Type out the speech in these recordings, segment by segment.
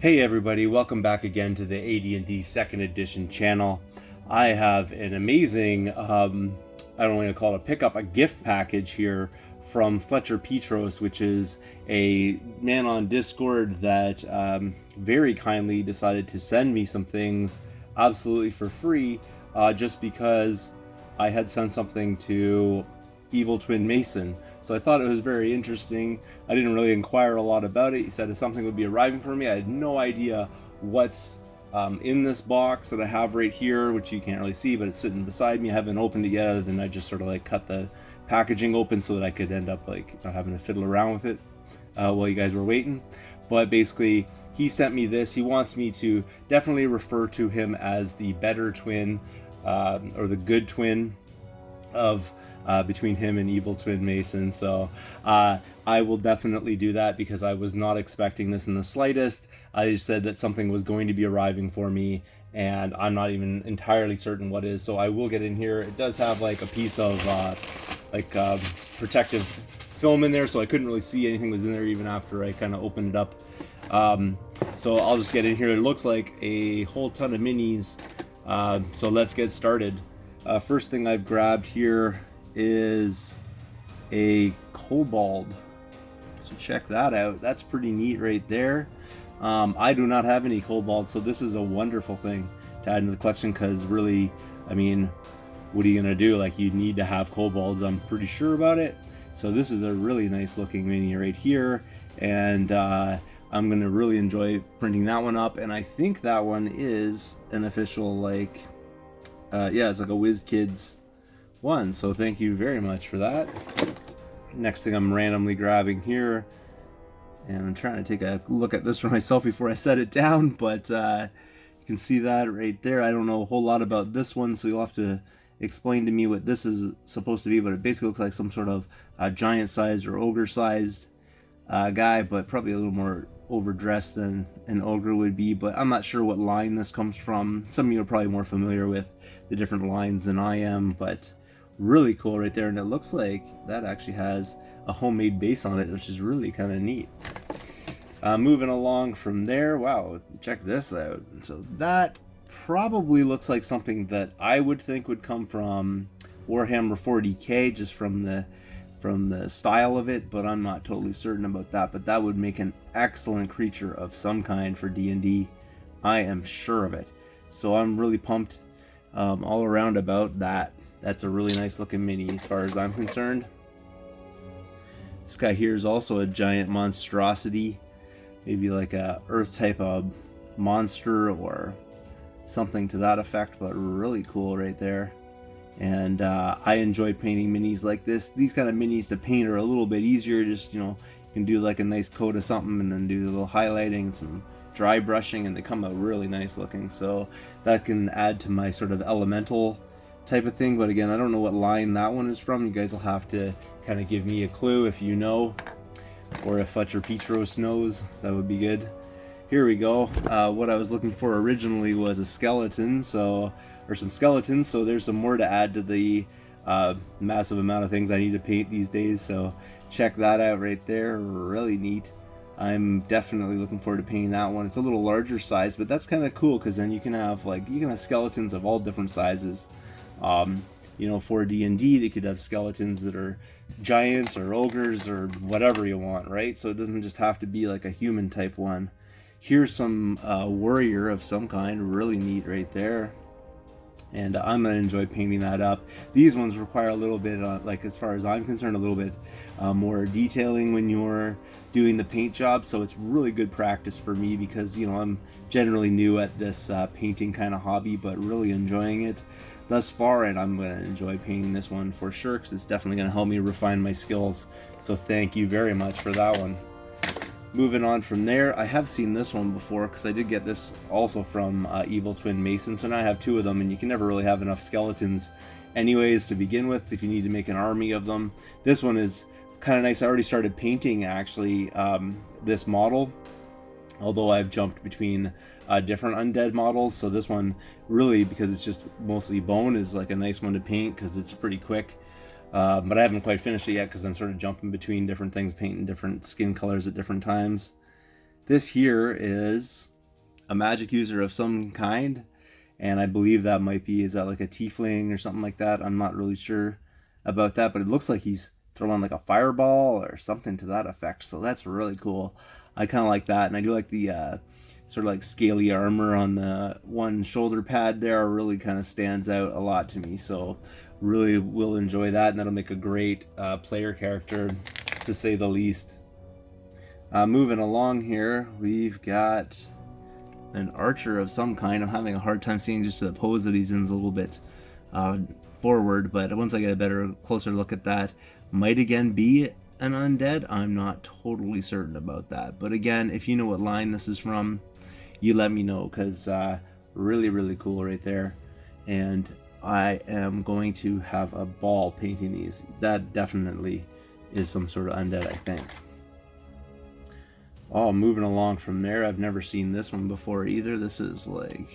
Hey everybody, welcome back again to the AD&D second edition channel. I have an amazing, I don't want to call it a pickup, a gift package here from Fletcherpeatross, which is a man on Discord that very kindly decided to send me some things absolutely for free, just because I had sent something to Evil Twin Mason. So I thought it was very interesting. I didn't really inquire a lot about it. He said if something would be arriving for me. I had no idea what's in this box that I have right here, which you can't really see, but it's sitting beside me. I haven't opened it yet, other than I just sort of like cut the packaging open so that I could end up like not having to fiddle around with it while you guys were waiting. But basically, he sent me this. He wants me to definitely refer to him as the better twin, or the good twin of between him and Evil Twin Mason. So I will definitely do that because I was not expecting this in the slightest. I just said that something was going to be arriving for me, and I'm not even entirely certain what is. So I will get in here. It does have like a piece of protective film in there, so I couldn't really see anything was in there even after I kind of opened it up. So I'll just get in here. It looks like a whole ton of minis. So let's get started. First thing I've grabbed here is a kobold, so check that out. That's pretty neat right there. I do not have any kobolds, so this is a wonderful thing to add into the collection, because really, I mean, what are you gonna do? Like, you need to have kobolds, I'm pretty sure about it. So this is a really nice looking mini right here, and I'm gonna really enjoy printing that one up. And I think that one is an official, like, yeah, it's like a WizKids one, so thank you very much for that. Next thing I'm randomly grabbing here, and I'm trying to take a look at this for myself before I set it down, but you can see that right there. I don't know a whole lot about this one, so you'll have to explain to me what this is supposed to be, but it basically looks like some sort of giant sized or ogre sized guy, but probably a little more overdressed than an ogre would be. But I'm not sure what line this comes from. Some of you are probably more familiar with the different lines than I am, but really cool right there. And it looks like that actually has a homemade base on it, which is really kind of neat. Moving along from there, wow, check this out. So that probably looks like something that I would think would come from Warhammer 40k, just from the style of it, but I'm not totally certain about that. But that would make an excellent creature of some kind for D&D. I am sure of it. So I'm really pumped all around about that. That's a really nice looking mini as far as I'm concerned. This guy here is also a giant monstrosity, maybe like a earth type of monster or something to that effect, but really cool right there. And I enjoy painting minis like this. These kind of minis to paint are a little bit easier. Just, you know, you can do like a nice coat of something and then do a little highlighting and some dry brushing, and they come out really nice looking. So that can add to my sort of elemental type of thing. But again, I don't know what line that one is from. You guys will have to kind of give me a clue if you know, or if Fletcherpeatross knows. That would be good. Here we go. What I was looking for originally was a skeleton, or some skeletons, so there's some more to add to the massive amount of things I need to paint these days. So check that out right there. Really neat. I'm definitely looking forward to painting that one. It's a little larger size, but that's kind of cool, because then you can have skeletons of all different sizes. You know, for D&D, they could have skeletons that are giants or ogres or whatever you want, right? So it doesn't just have to be like a human type one. Here's some warrior of some kind, really neat right there. And I'm going to enjoy painting that up. These ones require a little bit, like as far as I'm concerned, a little bit more detailing when you're doing the paint job. So it's really good practice for me, because, you know, I'm generally new at this painting kind of hobby, but really enjoying it thus far. And I'm going to enjoy painting this one for sure, because it's definitely going to help me refine my skills. So thank you very much for that one. Moving on from there, I have seen this one before, because I did get this also from Evil Twin Mason, so now I have two of them, and you can never really have enough skeletons anyways to begin with if you need to make an army of them. This one is kind of nice. I already started painting, actually, this model, although I've jumped between different undead models. So this one, really, because it's just mostly bone, is like a nice one to paint, because it's pretty quick. But I haven't quite finished it yet because I'm sort of jumping between different things, painting different skin colors at different times. This here is a magic user of some kind, and I believe that might be, is that like a tiefling or something like that? I'm not really sure about that, but it looks like he's throwing like a fireball or something to that effect, so that's really cool. I kind of like that, and I do like the sort of like scaly armor on the one shoulder pad there. Really kind of stands out a lot to me, so really will enjoy that, and that'll make a great player character, to say the least. Moving along here, we've got an archer of some kind. I'm having a hard time seeing just the pose that he's in is a little bit forward, but once I get a better, closer look at that, might again be an undead. I'm not totally certain about that, but again, if you know what line this is from, you let me know, because really, really cool right there. And I am going to have a ball painting these. That definitely is some sort of undead, I think. Oh, moving along from there, I've never seen this one before either. This is like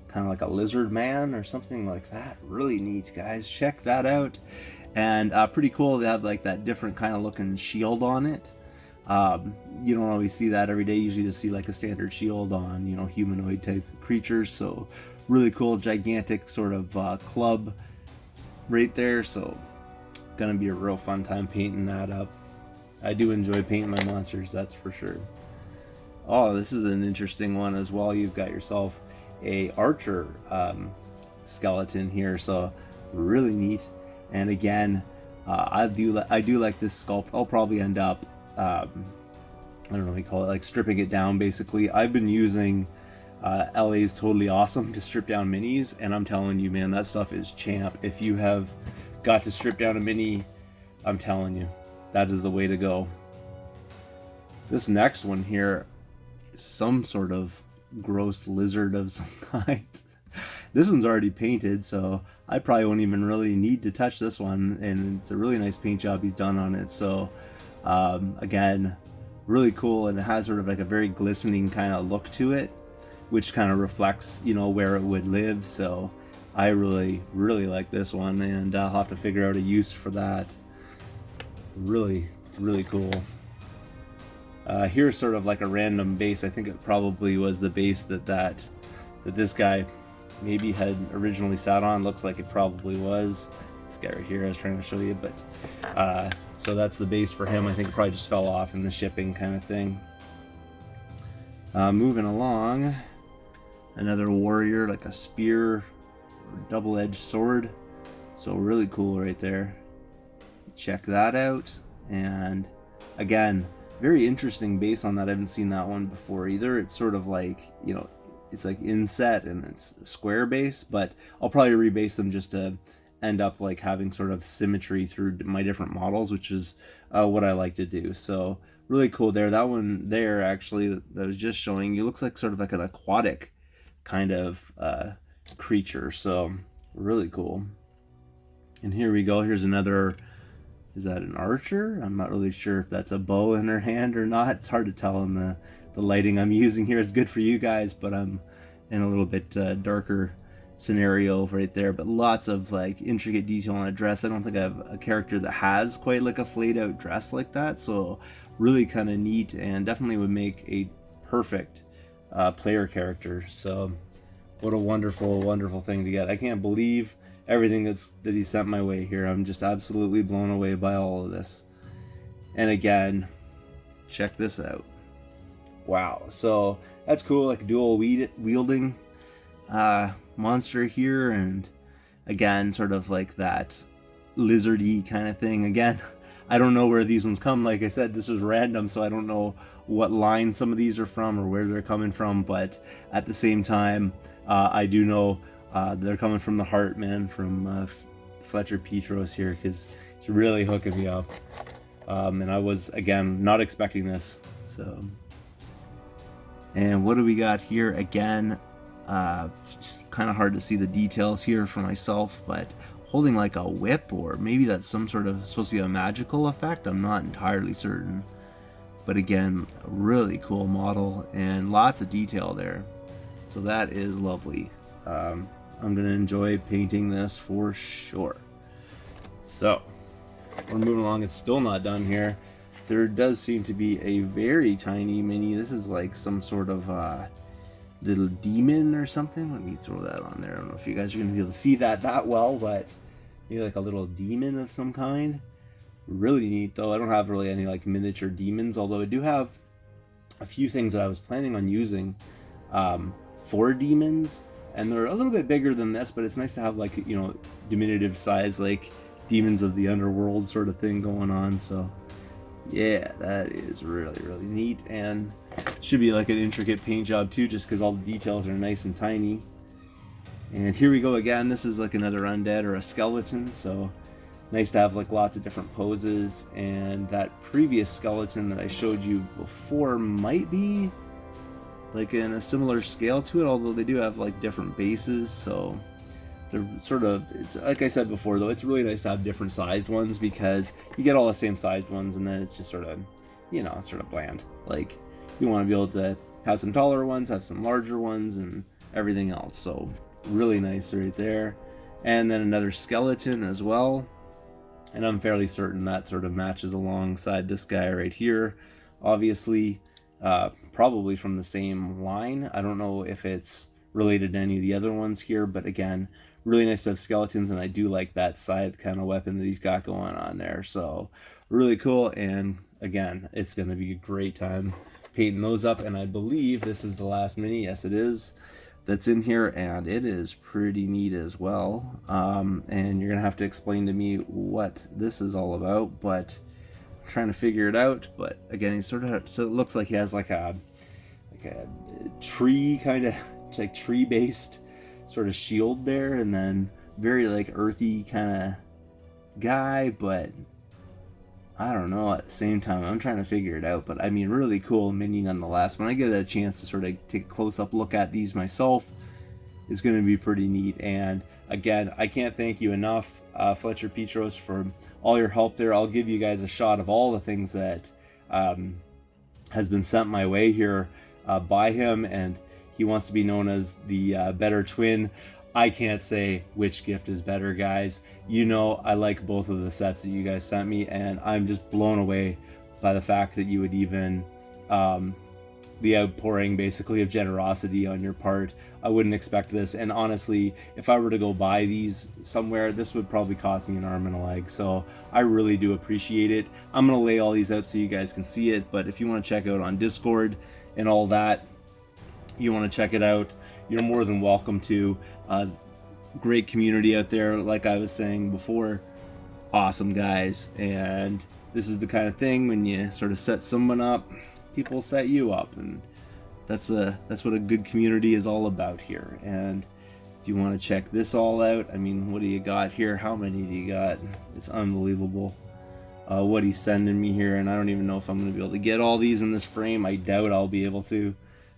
kind of like a lizard man or something like that. Really neat, guys. Check that out. And pretty cool. They have like that different kind of looking shield on it. You don't always see that every day. You usually just see like a standard shield on, you know, humanoid type creatures. So really cool, gigantic sort of club right there. So gonna be a real fun time painting that up. I do enjoy painting my monsters, that's for sure. Oh, this is an interesting one as well. You've got yourself a archer skeleton here, so really neat. And again, I do like this sculpt. I'll probably end up I don't know what you call it, like stripping it down basically. I've been using LA's Totally Awesome to strip down minis, and I'm telling you, man, that stuff is champ. If you have got to strip down a mini, I'm telling you, that is the way to go. This next one here is some sort of gross lizard of some kind. This one's already painted, so I probably won't even really need to touch this one, and it's a really nice paint job he's done on it. So again, really cool, and it has sort of like a very glistening kind of look to it, which kind of reflects, you know, where it would live. So I really like this one, and I'll have to figure out a use for that. Really cool. Here's sort of like a random base. I think it probably was the base that this guy maybe had originally sat on. Looks like it probably was. This guy right here I was trying to show you, but so that's the base for him. I think it probably just fell off in the shipping kind of thing. Moving along, another warrior, like a spear or double-edged sword. So really cool right there. Check that out. And again, very interesting base on that. I haven't seen that one before either. It's sort of like, you know, it's like inset and it's a square base, but I'll probably rebase them just to end up like having sort of symmetry through my different models, which is what I like to do. So really cool there. That one there actually that I was just showing you looks like sort of like an aquatic kind of creature. So really cool. And here we go. Here's another. Is that an archer? I'm not really sure if that's a bow in her hand or not. It's hard to tell in the lighting I'm using here. Is good for you guys, but I'm in a little bit darker scenario right there. But lots of like intricate detail on a dress. I don't think I have a character that has quite like a flayed out dress like that. So really kind of neat, and definitely would make a perfect player character. So what a wonderful thing to get. I can't believe everything that he sent my way here. I'm just absolutely blown away by all of this. And again, check this out. Wow, so that's cool, like a dual wielding monster here, and again, sort of like that lizardy kind of thing. Again, I don't know where these ones come. Like I said, this was random, so I don't know what line some of these are from or where they're coming from, but at the same time, I do know they're coming from the heart, man, from Fletcherpeatross here, because it's really hooking me up. And I was, again, not expecting this. So, and what do we got here? Again, kind of hard to see the details here for myself, but holding like a whip, or maybe that's some sort of supposed to be a magical effect. I'm not entirely certain. But again, a really cool model and lots of detail there. So that is lovely. I'm going to enjoy painting this for sure. So, we're moving along. It's still not done here. There does seem to be a very tiny mini. This is like some sort of little demon or something. Let me throw that on there. I don't know if you guys are going to be able to see that well, but maybe like a little demon of some kind. Really neat though. I don't have really any like miniature demons, although I do have a few things that I was planning on using for demons, and they're a little bit bigger than this, but it's nice to have like, you know, diminutive size like demons of the underworld sort of thing going on. So yeah, that is really neat, and should be like an intricate paint job too, just because all the details are nice and tiny. And here we go again. This is like another undead or a skeleton, so nice to have like lots of different poses. And that previous skeleton that I showed you before might be like in a similar scale to it, although they do have like different bases, so they're sort of, it's like I said before though, it's really nice to have different sized ones, because you get all the same sized ones and then it's just sort of, you know, sort of bland. Like, you want to be able to have some taller ones, have some larger ones, and everything else. So really nice right there. And then another skeleton as well, and I'm fairly certain that sort of matches alongside this guy right here, obviously. Probably from the same line. I don't know if it's related to any of the other ones here, but again, really nice to have skeletons, and I do like that scythe kind of weapon that he's got going on there. So really cool, and again, it's going to be a great time painting those up. And I believe this is the last mini. Yes, it is. That's in here, and it is pretty neat as well. And you're gonna have to explain to me what this is all about, but I'm trying to figure it out. But again, he sort of, so it looks like he has like a tree kind of, it's like tree based sort of shield there, and then very like earthy kind of guy, but I don't know, at the same time I'm trying to figure it out. But I mean, really cool mini nonetheless. When I get a chance to sort of take a close-up look at these myself, it's going to be pretty neat. And again, I can't thank you enough, Fletcherpeatross, for all your help there. I'll give you guys a shot of all the things that has been sent my way here by him, and he wants to be known as the better twin. I can't say which gift is better, guys. You know, I like both of the sets that you guys sent me, and I'm just blown away by the fact that you would even, the outpouring basically of generosity on your part. I wouldn't expect this, and honestly, if I were to go buy these somewhere, this would probably cost me an arm and a leg. So I really do appreciate it. I'm gonna lay all these out so you guys can see it, but if you want to check out on Discord and all that, you want to check it out, you're more than welcome to. Great community out there, like I was saying before. Awesome guys, and this is the kind of thing, when you sort of set someone up, people set you up, and that's what a good community is all about here. And if you want to check this all out, I mean, what do you got here? How many do you got? It's unbelievable what he's sending me here, and I don't even know if I'm going to be able to get all these in this frame. I doubt I'll be able to.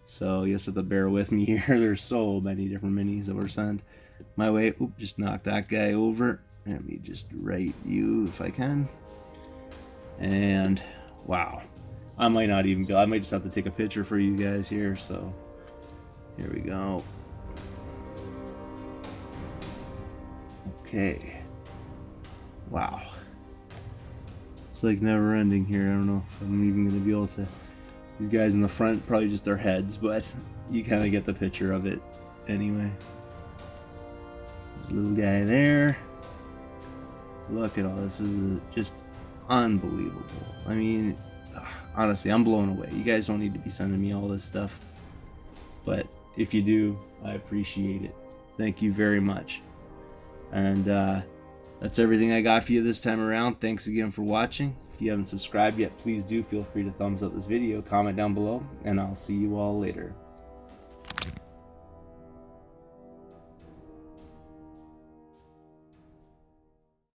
So you just have to bear with me here. There's so many different minis that were sent my way. Oop, just knocked that guy over. Let me just write you if I can. And wow, I might not even go. I might just have to take a picture for you guys here. So here we go. Okay. Wow. It's like never ending here. I don't know if I'm even going to be able to. These guys in the front, probably just their heads, but you kind of get the picture of it anyway. There's a little guy there. Look at all this. This is just unbelievable. I mean, honestly, I'm blown away. You guys don't need to be sending me all this stuff, but if you do, I appreciate it. Thank you very much. And that's everything I got for you this time around. Thanks again for watching. If you haven't subscribed yet, please do feel free to thumbs up this video, comment down below, and I'll see you all later.